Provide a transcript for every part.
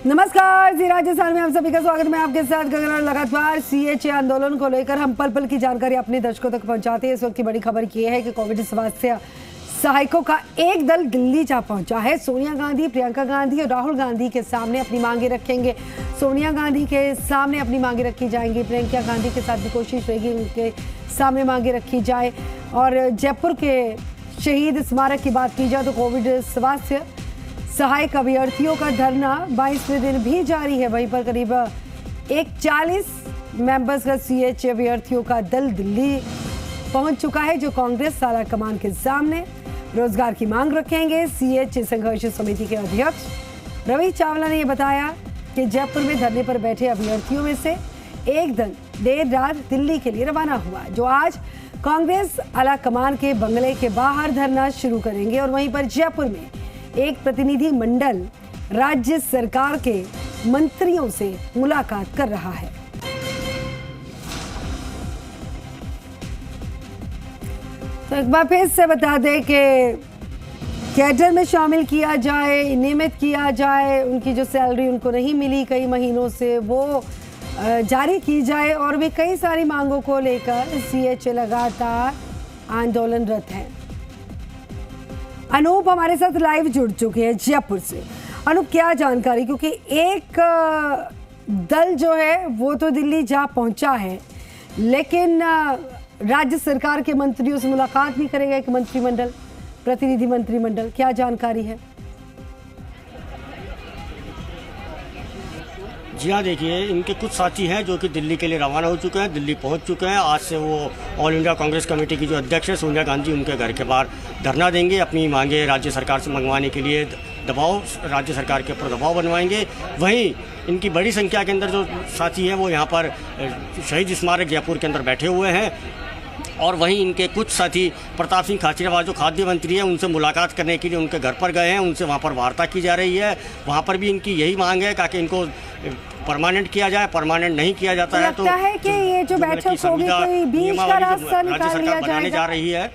नमस्कार, जी राजस्थान में आप सभी का स्वागत है। मैं आपके साथ गगन और लगातार सीएचए आंदोलन को लेकर हम पल पल की जानकारी अपने दर्शकों तक पहुंचाते हैं। इस वक्त की बड़ी खबर ये है कि कोविड स्वास्थ्य सहायकों का एक दल दिल्ली जा पहुंचा है। सोनिया गांधी, प्रियंका गांधी और राहुल गांधी के सामने अपनी मांगे रखेंगे। सोनिया गांधी के सामने अपनी मांगे रखी जाएंगी, प्रियंका गांधी के साथ भी कोशिश रहेगी उनके सामने मांगे रखी जाए। और जयपुर के शहीद स्मारक की बात की जाए तो कोविड स्वास्थ्य सहायक अभ्यर्थियों का धरना 22वें दिन भी जारी है। वहीं पर करीब 40 मेंबर्स का सीएचए अभ्यर्थियों का दल दिल्ली पहुंच चुका है, जो कांग्रेस आला कमान के सामने रोजगार की मांग रखेंगे। सीएचए संघर्ष समिति के अध्यक्ष रवि चावला ने यह बताया कि जयपुर में धरने पर बैठे अभ्यर्थियों में से एक दल देर रात दिल्ली के लिए रवाना हुआ, जो आज कांग्रेस आला कमान के बंगले के बाहर धरना शुरू करेंगे। और वहीं पर जयपुर में एक प्रतिनिधि मंडल राज्य सरकार के मंत्रियों से मुलाकात कर रहा है। तो एक बार फिर से बता दें कि कैडर में शामिल किया जाए, नियमित किया जाए, उनकी जो सैलरी उनको नहीं मिली कई महीनों से वो जारी की जाए, और भी कई सारी मांगों को लेकर सीएचए लगातार आंदोलनरत है। अनूप हमारे साथ लाइव जुड़ चुके हैं जयपुर से। अनूप, क्या जानकारी, क्योंकि एक दल जो है वो तो दिल्ली जा पहुंचा है, लेकिन राज्य सरकार के मंत्रियों से मुलाकात भी करेगा एक मंत्रिमंडल, प्रतिनिधि मंत्रिमंडल, क्या जानकारी है? जी हाँ, देखिए, इनके कुछ साथी हैं जो कि दिल्ली के लिए रवाना हो चुके हैं, दिल्ली पहुंच चुके हैं। आज से वो ऑल इंडिया कांग्रेस कमेटी की जो अध्यक्ष है सोनिया गांधी, उनके घर के बाहर धरना देंगे, अपनी मांगे राज्य सरकार से मंगवाने के लिए दबाव, राज्य सरकार के ऊपर दबाव बनवाएंगे। वहीं इनकी बड़ी संख्या के अंदर जो साथी हैं वो यहाँ पर शहीद स्मारक जयपुर के अंदर बैठे हुए हैं। और वहीं इनके कुछ साथी प्रताप सिंह खाचरियावास जो खाद्य मंत्री हैं, उनसे मुलाकात करने के लिए उनके घर पर गए हैं, उनसे वहाँ पर वार्ता की जा रही है। वहाँ पर भी इनकी यही मांग है ताकि इनको परमानेंट किया जाए। परमानेंट नहीं किया जाता है तो लगता है कि ये जो बैठक होगी कोई बीच का रास्ता निकाल लिया बनाने जा रही है।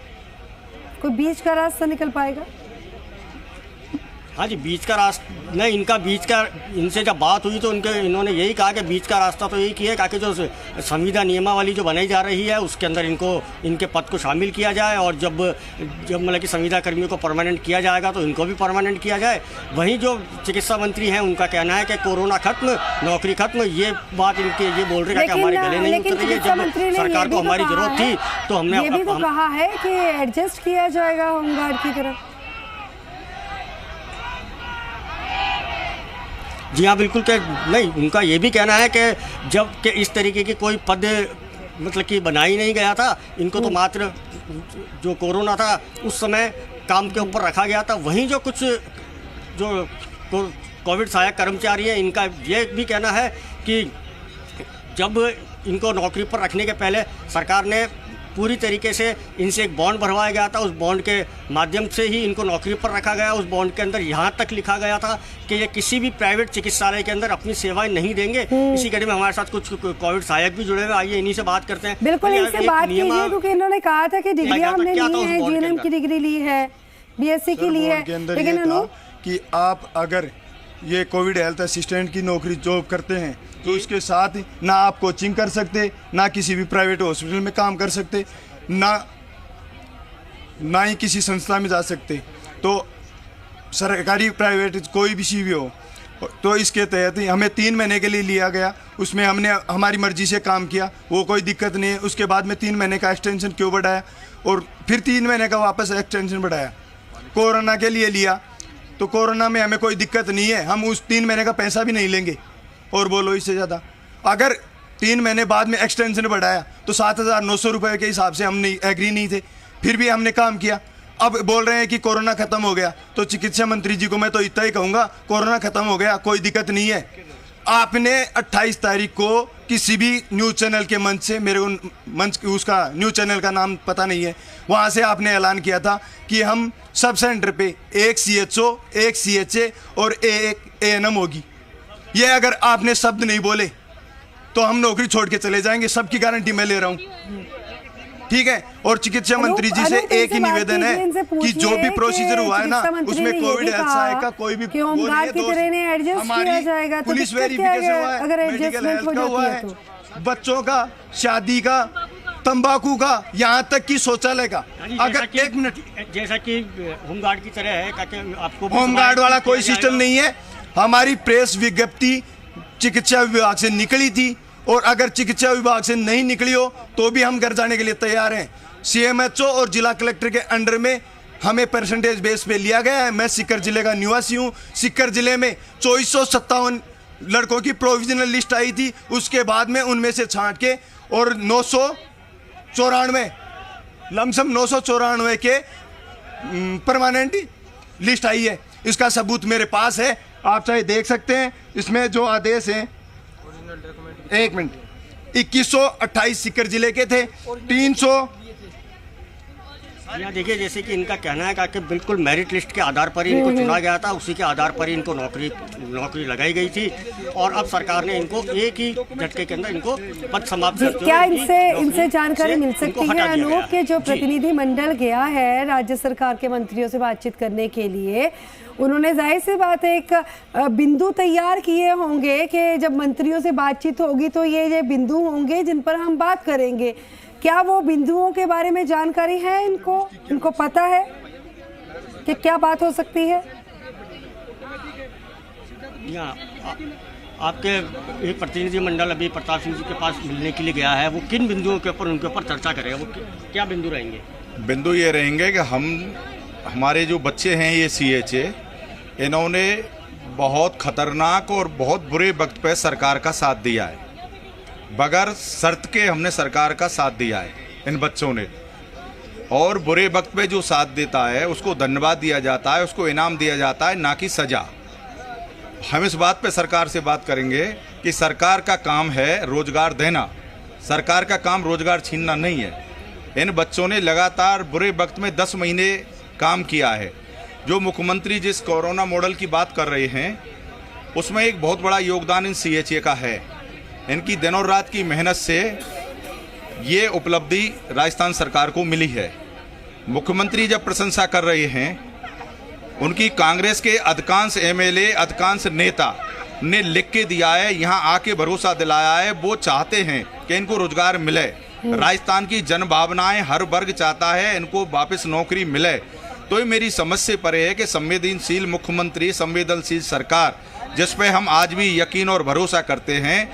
कोई बीच का रास्ता निकल पाएगा? हाँ जी, बीच का रास्ता नहीं, इनका बीच का, इनसे जब बात हुई तो इन्होंने यही कहा कि बीच का रास्ता तो यही किया कि जो संविदा नियमावली जो बनाई जा रही है उसके अंदर इनके पद को शामिल किया जाए, और जब मतलब कि संविदा कर्मियों को परमानेंट किया जाएगा तो इनको भी परमानेंट किया जाए। वहीं जो चिकित्सा मंत्री हैं उनका कहना है कि कोरोना खत्म, नौकरी खत्म, ये बात इनके ये बोल रहे हैं कि हमारे गले नहीं उतर रही है। जब सरकार को हमारी जरूरत थी तो हमने ये भी तो कहा है कि एडजस्ट किया जाएगा होमगार्ड की तरफ। जी हाँ, बिल्कुल के नहीं, उनका ये भी कहना है कि जब कि इस तरीके की कोई पद मतलब कि बनाई नहीं गया था, इनको तो मात्र जो कोरोना था उस समय काम के ऊपर रखा गया था। वहीं जो कुछ जो कोविड सहायक कर्मचारी हैं, इनका ये भी कहना है कि जब इनको नौकरी पर रखने के पहले सरकार ने पूरी तरीके से इनसे एक बॉन्ड भरवाया गया था, उस बॉन्ड के माध्यम से ही इनको नौकरी पर रखा गया। उस बॉन्ड के अंदर यहाँ तक लिखा गया था कि ये किसी भी प्राइवेट चिकित्सालय के अंदर अपनी सेवाएं नहीं देंगे। इसी कड़ी में हमारे साथ कुछ कोविड सहायक भी जुड़े हुए, आइए इन्हीं से बात करते हैं। बिल्कुल, इनसे बात कीजिए, क्योंकि इन्होंने कहा था कि डिग्री हमने ली है, जीएनएम की डिग्री ली है, बीएससी की ली है, लेकिन कि आप अगर ये कोविड हेल्थ असिस्टेंट की नौकरी जॉब करते हैं तो इसके साथ ना आप कोचिंग कर सकते, ना किसी भी प्राइवेट हॉस्पिटल में काम कर सकते, ना ही किसी संस्था में जा सकते। तो सरकारी प्राइवेट कोई भी चीज़ भी हो, तो इसके तहत हमें 3 महीने के लिए लिया गया, उसमें हमने हमारी मर्जी से काम किया, वो कोई दिक्कत नहीं है। उसके बाद में 3 महीने का एक्सटेंशन क्यों बढ़ाया, और फिर 3 महीने का वापस एक्सटेंशन बढ़ाया? कोरोना के लिए लिया, तो कोरोना में हमें कोई दिक्कत नहीं है, हम उस 3 महीने का पैसा भी नहीं लेंगे। और बोलो इससे ज़्यादा, अगर 3 महीने बाद में एक्सटेंशन बढ़ाया तो 7,900 रुपये के हिसाब से हम नहीं एग्री नहीं थे, फिर भी हमने काम किया। अब बोल रहे हैं कि कोरोना खत्म हो गया, तो चिकित्सा मंत्री जी को मैं तो इतना ही कहूँगा, कोरोना खत्म हो गया, कोई दिक्कत नहीं है। आपने 28 तारीख को किसी भी न्यूज़ चैनल के मंच से, मेरे को मंच उसका न्यूज़ चैनल का नाम पता नहीं है, वहाँ से आपने ऐलान किया था कि हम सब सेंटर पे एक CHO, एक CHA और एक ANM होगी। ये अगर आपने शब्द नहीं बोले तो हम नौकरी छोड़ के चले जाएंगे, सबकी गारंटी मैं ले रहा हूँ। ठीक है। और चिकित्सा मंत्री जी से एक ही निवेदन है कि जो भी प्रोसीजर हुआ है ना उसमें कोविड हेल्थ सहायक का कोई भी पुलिस वेरिफिकेशन हुआ है, मेडिकल हेल्थ का हुआ है, बच्चों का, शादी का, तंबाकू का, यहाँ तक कि शौचालय का। अगर एक मिनट, जैसा कि होमगार्ड की तरह है, आपको होमगार्ड वाला कोई सिस्टम नहीं है। हमारी प्रेस विज्ञप्ति चिकित्सा विभाग से निकली थी, और अगर चिकित्सा विभाग से नहीं निकली हो तो भी हम घर जाने के लिए तैयार हैं। CMHO और जिला कलेक्टर के अंडर में हमें परसेंटेज बेस पे लिया गया है। मैं सीकर जिले का निवासी हूँ। सीकर जिले में 2457 लड़कों की प्रोविजनल लिस्ट आई थी, उसके बाद में उनमें से छांट के और 994 लमसम 994 के परमानेंट लिस्ट आई है। इसका सबूत मेरे पास है, आप चाहे देख सकते हैं। इसमें जो आदेश हैं, एक मिनट, 2128 सीकर जिले के थे, 300। यहाँ देखिए, जैसे कि इनका कहना है कि बिल्कुल मेरिट लिस्ट के आधार पर ही इनको चुना गया था, उसी के आधार पर ही इनको नौकरी लगाई गई थी, और अब सरकार ने इनको एक ही झटके के अंदर इनको पद समाप्त करते हुए क्या इनसे जानकारी मिल सकती है अनूप के जो प्रतिनिधि मंडल गया है राज्य सरकार के मंत्रियों से बातचीत करने के लिए, उन्होंने जाहिर सी बात है एक बिंदु तैयार किए होंगे कि जब मंत्रियों से बातचीत होगी तो ये बिंदु होंगे जिन पर हम बात करेंगे। क्या वो बिंदुओं के बारे में जानकारी है इनको पता है कि क्या बात हो सकती है? आपके एक प्रतिनिधि मंडल अभी प्रताप सिंह जी के पास मिलने के लिए गया है, वो किन बिंदुओं के ऊपर उनके ऊपर चर्चा करेगा? वो क्या बिंदु रहेंगे? बिंदु ये रहेंगे कि हमारे जो बच्चे हैं ये CHA, इन्होंने बहुत खतरनाक और बहुत बुरे वक्त पे सरकार का साथ दिया है। बगैर शर्त के हमने सरकार का साथ दिया है इन बच्चों ने, और बुरे वक्त पे जो साथ देता है उसको धन्यवाद दिया जाता है, उसको इनाम दिया जाता है, ना कि सजा। हम इस बात पे सरकार से बात करेंगे कि सरकार का काम है रोजगार देना, सरकार का काम रोजगार छीनना नहीं है। इन बच्चों ने लगातार बुरे वक्त में 10 महीने काम किया है। जो मुख्यमंत्री जिस कोरोना मॉडल की बात कर रहे हैं उसमें एक बहुत बड़ा योगदान इन CHA का है। इनकी दिन और रात की मेहनत से ये उपलब्धि राजस्थान सरकार को मिली है। मुख्यमंत्री जब प्रशंसा कर रहे हैं, उनकी कांग्रेस के अधिकांश MLA, अधिकांश नेता ने लिख के दिया है, यहाँ आके भरोसा दिलाया है, वो चाहते हैं कि इनको रोजगार मिले। राजस्थान की जन भावनाएं हर वर्ग चाहता है इनको वापस नौकरी मिले। तो ये मेरी समझ से परे है कि संवेदनशील मुख्यमंत्री, संवेदनशील सरकार जिस पे हम आज भी यकीन और भरोसा करते हैं,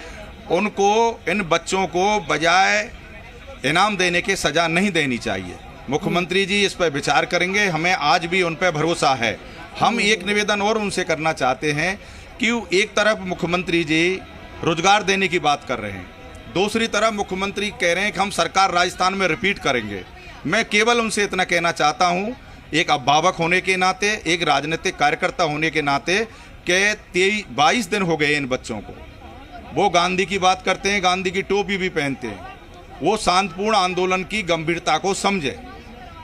उनको, इन बच्चों को बजाय इनाम देने के सजा नहीं देनी चाहिए। मुख्यमंत्री जी इस पर विचार करेंगे, हमें आज भी उन पर भरोसा है। हम एक निवेदन और उनसे करना चाहते हैं कि एक तरफ मुख्यमंत्री जी रोजगार देने की बात कर रहे हैं, दूसरी तरफ मुख्यमंत्री कह रहे हैं कि हम सरकार राजस्थान में रिपीट करेंगे। मैं केवल उनसे इतना कहना चाहता हूं, एक अभिभावक होने के नाते, एक राजनीतिक कार्यकर्ता होने के नाते, कि 22 दिन हो गए इन बच्चों को। वो गांधी की बात करते हैं, गांधी की टोपी भी पहनते हैं, वो शांतिपूर्ण आंदोलन की गंभीरता को समझे,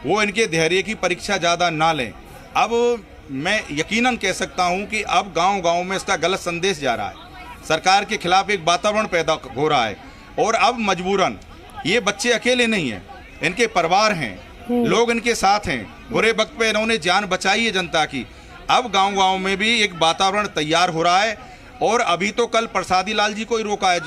वो इनके धैर्य की परीक्षा ज़्यादा ना लें। अब मैं यकीनन कह सकता हूं कि अब गांव-गांव में इसका गलत संदेश जा रहा है, सरकार के खिलाफ एक वातावरण पैदा हो रहा है, और अब मजबूरन ये बच्चे अकेले नहीं हैं, इनके परिवार हैं, लोग इनके साथ हैं। बुरे वक्त पे इन्होंने जान बचाई है जनता की। अब गांव-गांव में भी एक वातावरण तैयार हो रहा है। और अभी तो कल प्रसादी लाल जी को ही रोका है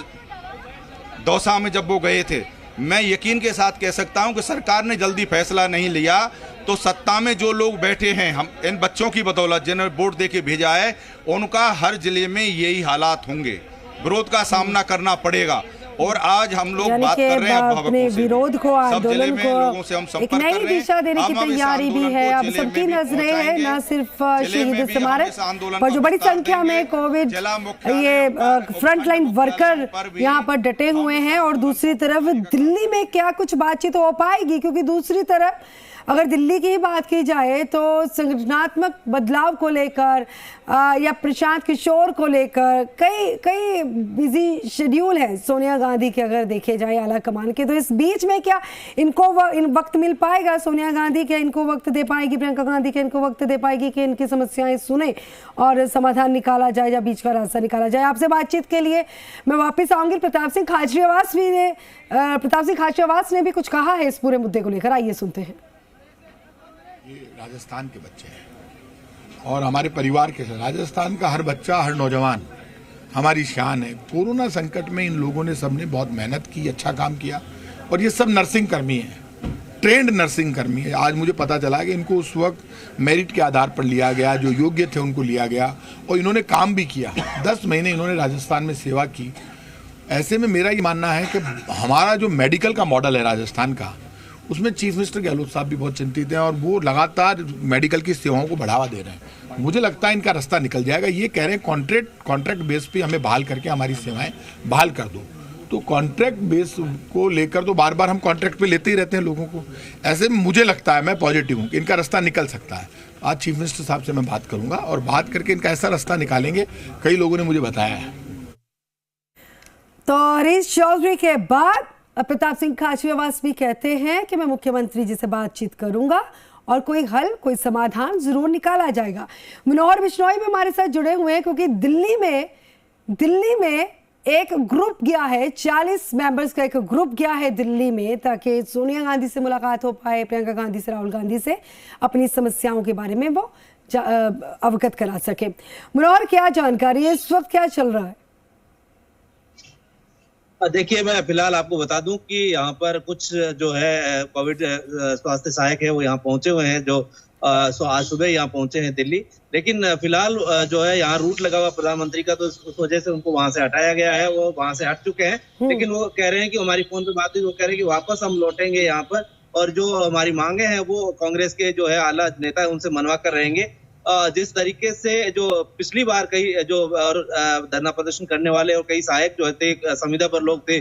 दौसा में जब वो गए थे। मैं यकीन के साथ कह सकता हूं कि सरकार ने जल्दी फैसला नहीं लिया तो सत्ता में जो लोग बैठे हैं, हम इन बच्चों की बदौलत जिन्हें वोट दे के भेजा है, उनका हर जिले में यही हालात होंगे, विरोध का सामना करना पड़ेगा। और आज हम लोग बात कर रहे हैं अपने विरोध को, आंदोलन को एक नई दिशा देने की तैयारी भी है। अब सबकी नजरें हैं न सिर्फ शहीद स्मारक पर, जो बड़ी संख्या में कोविड ये फ्रंटलाइन वर्कर यहाँ पर डटे हुए हैं, और दूसरी तरफ दिल्ली में क्या कुछ बातचीत हो पाएगी, क्योंकि दूसरी तरफ अगर दिल्ली की ही बात की जाए तो संगठनात्मक बदलाव को लेकर या प्रशांत किशोर को लेकर कई बिजी शेड्यूल है सोनिया गांधी के, अगर देखे जाए आला कमान के। तो इस बीच में क्या इनको वक्त मिल पाएगा? सोनिया गांधी क्या इनको वक्त दे पाएगी? प्रियंका गांधी क्या इनको वक्त दे पाएगी कि इनकी समस्याएं सुने और समाधान निकाला जाए या बीच का रास्ता निकाला जाए? आपसे बातचीत के लिए मैं वापस आऊंगी। प्रताप सिंह खाचरियावास ने भी कुछ कहा है इस पूरे मुद्दे को लेकर, आइए सुनते हैं। ये राजस्थान के बच्चे हैं और हमारे परिवार के साथ राजस्थान का हर बच्चा, हर नौजवान हमारी शान है। कोरोना संकट में इन लोगों ने सबने बहुत मेहनत की, अच्छा काम किया और ये सब नर्सिंग कर्मी हैं, ट्रेंड नर्सिंग कर्मी है। आज मुझे पता चला कि इनको उस वक्त मेरिट के आधार पर लिया गया, जो योग्य थे उनको लिया गया और इन्होंने काम भी किया। 10 महीने इन्होंने राजस्थान में सेवा की। ऐसे में मेरा ये मानना है कि हमारा जो मेडिकल का मॉडल है राजस्थान का, उसमें चीफ मिनिस्टर गहलोत साहब भी बहुत चिंतित हैं और वो लगातार मेडिकल की सेवाओं को बढ़ावा दे रहे हैं। मुझे लगता है इनका रास्ता निकल जाएगा। ये कह रहे हैं कॉन्ट्रैक्ट बेस पे हमें बहाल करके हमारी सेवाएं बहाल कर दो। तो कॉन्ट्रैक्ट बेस को लेकर तो बार बार हम कॉन्ट्रैक्ट पे लेते ही रहते हैं लोगों को। ऐसे में मुझे लगता है, मैं पॉजिटिव हूँ कि इनका रास्ता निकल सकता है। आज चीफ मिनिस्टर साहब से मैं बात करूंगा और बात करके इनका ऐसा रास्ता निकालेंगे, कई लोगों ने मुझे बताया है। तो हरीश चौधरी के बाद प्रताप सिंह खाचरियावास भी कहते हैं कि मैं मुख्यमंत्री जी से बातचीत करूंगा और कोई हल, कोई समाधान जरूर निकाला जाएगा। मनोहर बिश्नोई भी हमारे साथ जुड़े हुए हैं क्योंकि दिल्ली में एक ग्रुप गया है, 40 मेंबर्स का एक ग्रुप गया है दिल्ली में, ताकि सोनिया गांधी से मुलाकात हो पाए, प्रियंका गांधी से, राहुल गांधी से अपनी समस्याओं के बारे में वो अवगत करा सके। मनोहर, क्या जानकारी है, इस वक्त क्या चल रहा है? देखिए, मैं फिलहाल आपको बता दूं कि यहाँ पर कुछ जो है कोविड स्वास्थ्य सहायक है वो यहाँ पहुंचे हुए हैं, जो आज सुबह यहाँ पहुंचे हैं दिल्ली। लेकिन फिलहाल जो है यहाँ रूट लगा हुआ प्रधानमंत्री का, तो उस वजह से उनको वहां से हटाया गया है, वो वहां से हट चुके हैं। लेकिन वो कह रहे हैं कि हमारी फोन पे बात हुई, वो कह रहे हैं कि वापस हम लौटेंगे यहाँ पर और जो हमारी मांगे हैं वो कांग्रेस के जो है आला नेता है उनसे मनवा कर रहेंगे। जिस तरीके से जो पिछली बार कई जो और धरना प्रदर्शन करने वाले और कई सहायक जो थे, संविदा पर लोग थे,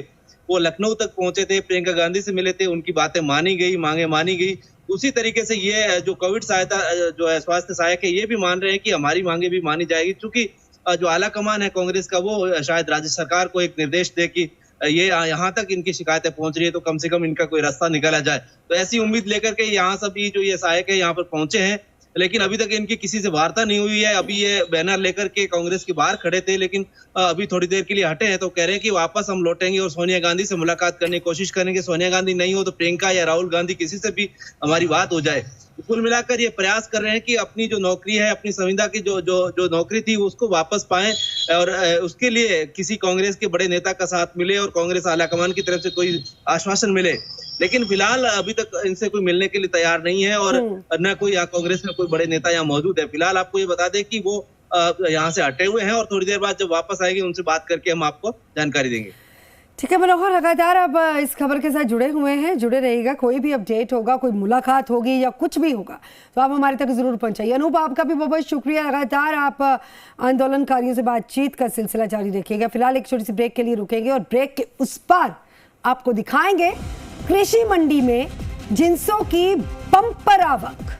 वो लखनऊ तक पहुंचे थे, प्रियंका गांधी से मिले थे, उनकी बातें मानी गई, मांगे मानी गई। उसी तरीके से ये जो कोविड सहायता जो है स्वास्थ्य सहायक है, ये भी मान रहे हैं कि हमारी मांगे भी मानी जाएगी, क्योंकि जो आला कमान है कांग्रेस का वो शायद राज्य सरकार को एक निर्देश दे कि ये यहाँ तक इनकी शिकायतें पहुंच रही है तो कम से कम इनका कोई रास्ता निकाला जाए। तो ऐसी उम्मीद लेकर के यहाँ सभी जो ये सहायक है यहाँ पर पहुंचे हैं, लेकिन अभी तक इनकी किसी से वार्ता नहीं हुई है। अभी ये बैनर लेकर के कांग्रेस के बाहर खड़े थे, लेकिन अभी थोड़ी देर के लिए हटे हैं, तो कह रहे हैं कि वापस हम लौटेंगे और सोनिया गांधी से मुलाकात करने की कोशिश करेंगे। सोनिया गांधी नहीं हो तो प्रियंका या राहुल गांधी, किसी से भी हमारी बात हो जाए। कुल मिलाकर ये प्रयास कर रहे हैं कि अपनी जो नौकरी है, अपनी संविदा की जो नौकरी थी उसको वापस पाएं और उसके लिए किसी कांग्रेस के बड़े नेता का साथ मिले और कांग्रेस आलाकमान की तरफ से कोई आश्वासन मिले। लेकिन फिलहाल अभी तक इनसे कोई मिलने के लिए तैयार नहीं है और न कोई यहाँ कांग्रेस में कोई बड़े नेता यहाँ मौजूद है। फिलहाल आपको ये बता दें कि वो यहाँ से हटे हुए हैं और थोड़ी देर बाद जब वापस आएंगे उनसे बात करके हम आपको जानकारी देंगे। ठीक है मनोहर, लगातार अब इस खबर के साथ जुड़े हुए हैं, जुड़े रहिएगा। कोई भी अपडेट होगा, कोई मुलाकात होगी या कुछ भी होगा तो आप हमारे तक जरूर पहुंचाइए। अनूप, आपका भी बहुत बहुत शुक्रिया। लगातार आप आंदोलनकारियों से बातचीत का सिलसिला जारी रखिएगा। फिलहाल एक छोटी सी ब्रेक के लिए रुकेंगे और ब्रेक के उस पार आपको दिखाएंगे कृषि मंडी में जिंसों की बम्पर आवक।